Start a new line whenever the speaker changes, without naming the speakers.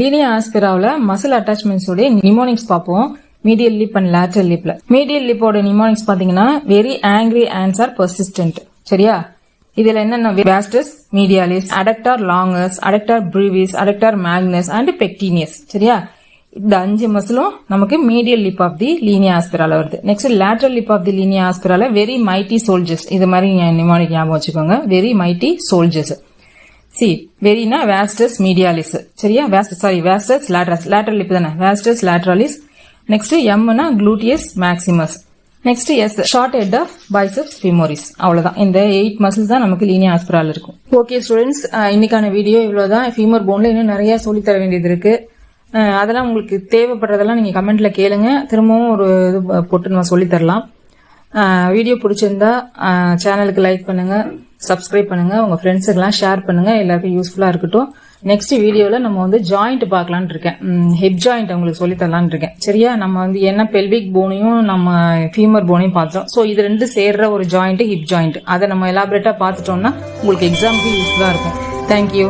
Linea ஆஸ்பிராவில் muscle attachments உடைய mnemonics பார்ப்போம். மீடியல் லிப் அண்ட் லேட்டரல் லிப்ல. மீடியல் லிப்போட நிமோனிக்ஸ் பாத்தீங்கன்னா very angry hands are persistent. சரியா? இதுல என்னென்ன vastus medialis, adductor longus, adductor brevis, adductor magnus and pectineus. சரியா? இந்த 5 மசிலும் நமக்கு medial lip of the linea ஆஸ்பிரால வருது. Next lateral lip of the linea ஆஸ்பிரால வெரி மைட்டி சோல்ஜர்ஸ். இது மாதிரி நிமோனிக் ஞாபகம் வச்சுக்கோங்க. Very mighty soldiers. சி வெரினா வாஸ்டஸ் மீடியாலிஸ். சரியா? வாஸ்டஸ் லேட்டரல் லிப் தானே, வாஸ்டஸ் லேட்டராலிஸ். நெக்ஸ்ட் எம்னா gluteus maximus. Next S short head of biceps femoris. அவ்வளவுதான். இந்த 8 மசில்ஸ் தான் நமக்கு லீனியா ஆஸ்பிரால இருக்கும். ஓகே ஸ்டூடெண்ட்ஸ், இன்னைக்கான வீடியோ இவ்வளவுதான். ஃபீமர் போன்ல இன்னும் நிறைய சொல்லி தர வேண்டியது இருக்கு. அதெல்லாம் உங்களுக்கு தேவைப்படுறதெல்லாம் நீங்க கமெண்ட்ல கேளுங்க. திரும்பவும் ஒரு இது போட்டு நம்ம சொல்லி தரலாம். வீடியோ பிடிச்சிருந்தா சேனலுக்கு லைக் பண்ணுங்க, சப்ஸ்கிரைப் பண்ணுங்க, உங்க ஃப்ரெண்ட்ஸுக்கெல்லாம் ஷேர் பண்ணுங்க. எல்லாருக்கும் யூஸ்ஃபுல்லா இருக்கட்டும். நெக்ஸ்ட் வீடியோல நம்ம வந்து ஜாயிண்ட் பார்க்கலான்னு இருக்கேன். ஹிப் ஜாயிண்ட் உங்களுக்கு சொல்லி தரலான்னு இருக்கேன். சரியா? நம்ம வந்து என்ன பெல்விக் போனையும் நம்ம ஃபீமர் போனையும் பார்த்தோம். ஸோ இது ரெண்டு சேர்ற ஒரு ஜாயிண்ட் ஹிப் ஜாயிண்ட். அதை நம்ம எலாபரேட்டா பார்த்துட்டோம்னா உங்களுக்கு எக்ஸாம்பிள் யூஸ்ஃபுல்லா இருக்கும். தேங்க்யூ.